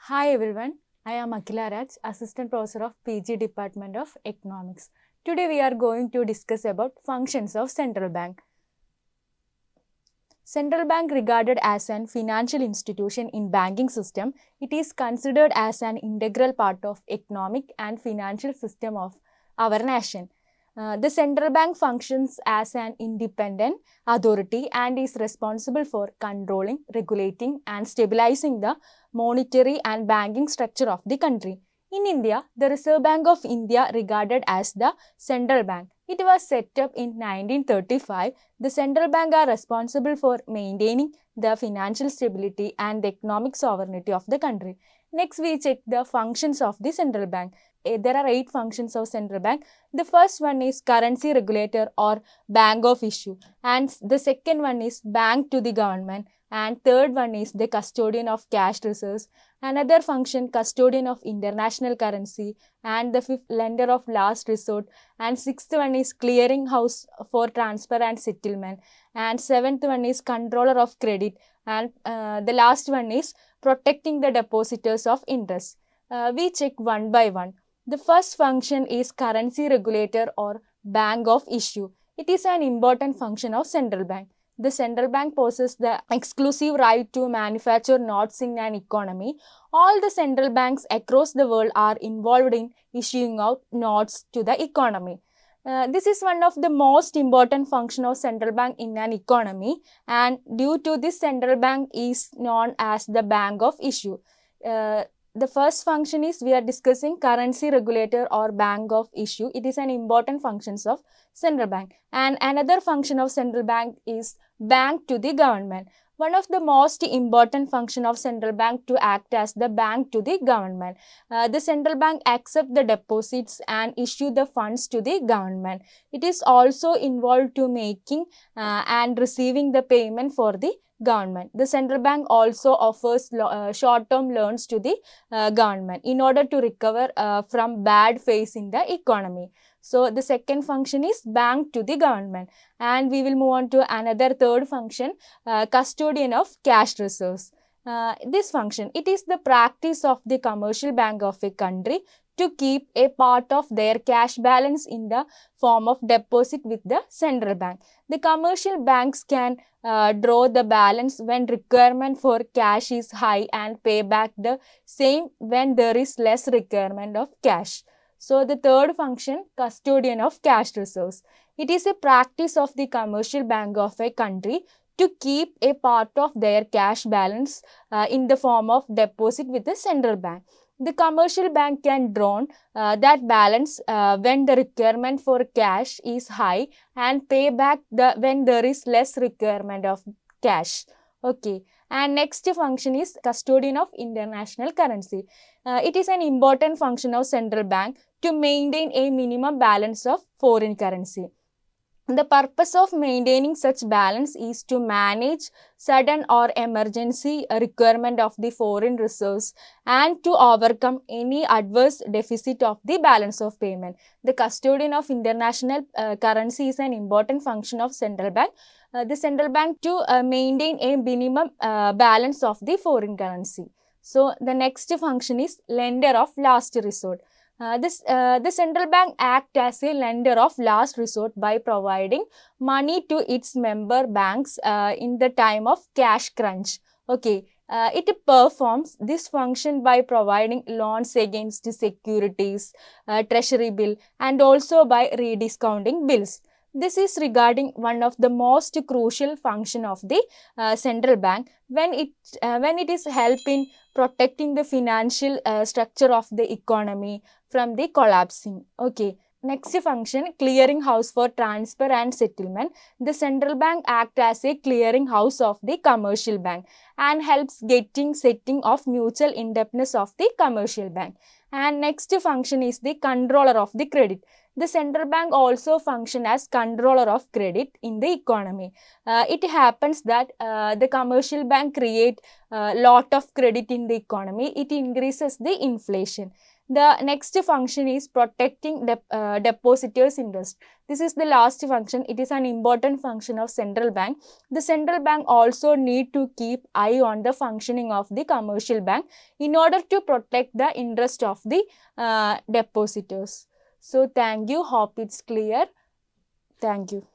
Hi everyone, I am Akhila, Assistant Professor of PG Department of Economics. Today we are going to discuss about functions of central bank. Central bank regarded as an financial institution in banking system, it is considered as an integral part of economic and financial system of our nation. The central bank functions as an independent authority and is responsible for controlling, regulating and stabilizing the monetary and banking structure of the country. In India, the Reserve Bank of India regarded as the central bank. It was set up in 1935. The central bank are responsible for maintaining the financial stability and the economic sovereignty of the country. Next, we check the functions of the central bank. There are 8 functions of central bank. The first one is currency regulator or bank of issue, and the second one is bank to the government, and third one is the custodian of cash reserves. Another function, custodian of international currency, and the fifth, lender of last resort, and sixth one is clearing house for transfer and settlement, and seventh one is controller of credit, and the last one is protecting the depositors of interest. We check one by one. The first function is currency regulator or bank of issue. It is an important function of central bank. The central bank possesses the exclusive right to manufacture notes in an economy. All the central banks across the world are involved in issuing out notes to the economy. This is one of the most important function of central bank in an economy, and due to this central bank is known as the bank of issue. The first function is we are discussing currency regulator or bank of issue. It is an important functions of central bank, and another function of central bank is bank to the government. One of the most important function of central bank to act as the bank to the government. The central bank accept the deposits and issue the funds to the government. It is also involved to making and receiving the payment for the government. The central bank also offers short-term loans to the government in order to recover from bad phase in the economy. So the second function is bank to the government, and we will move on to another third function, custodian of cash reserves. This function, it is the practice of the commercial bank of a country to keep a part of their cash balance in the form of deposit with the central bank. The commercial banks can draw the balance when requirement for cash is high and pay back the same when there is less requirement of cash. So the third function, custodian of cash reserves. It is a practice of the commercial bank of a country to keep a part of their cash balance in the form of deposit with the central bank. The commercial bank can draw that balance when the requirement for cash is high and pay back when there is less requirement of cash. Okay. And next function is custodian of international currency. It is an important function of central bank to maintain a minimum balance of foreign currency. The purpose of maintaining such balance is to manage sudden or emergency requirement of the foreign reserves and to overcome any adverse deficit of the balance of payment. The custodian of international currency is an important function of central bank. The central bank to maintain a minimum balance of the foreign currency. So the next function is lender of last resort. The central bank act as a lender of last resort by providing money to its member banks in the time of cash crunch. Okay, it performs this function by providing loans against securities, treasury bill, and also by rediscounting bills. This is regarding one of the most crucial function of the central bank when it is help in protecting the financial structure of the economy from the collapsing. Okay. Next function, clearing house for transfer and settlement. The central bank act as a clearing house of the commercial bank and helps getting setting of mutual indebtedness of the commercial bank. And next function is the controller of the credit. The central bank also function as controller of credit in the economy. It happens that the commercial bank create lot of credit in the economy. It increases the inflation. The next function is protecting depositors' interest. This is the last function. It is an important function of central bank. The central bank also need to keep eye on the functioning of the commercial bank in order to protect the interest of the depositors. So thank you. Hope it's clear. Thank you.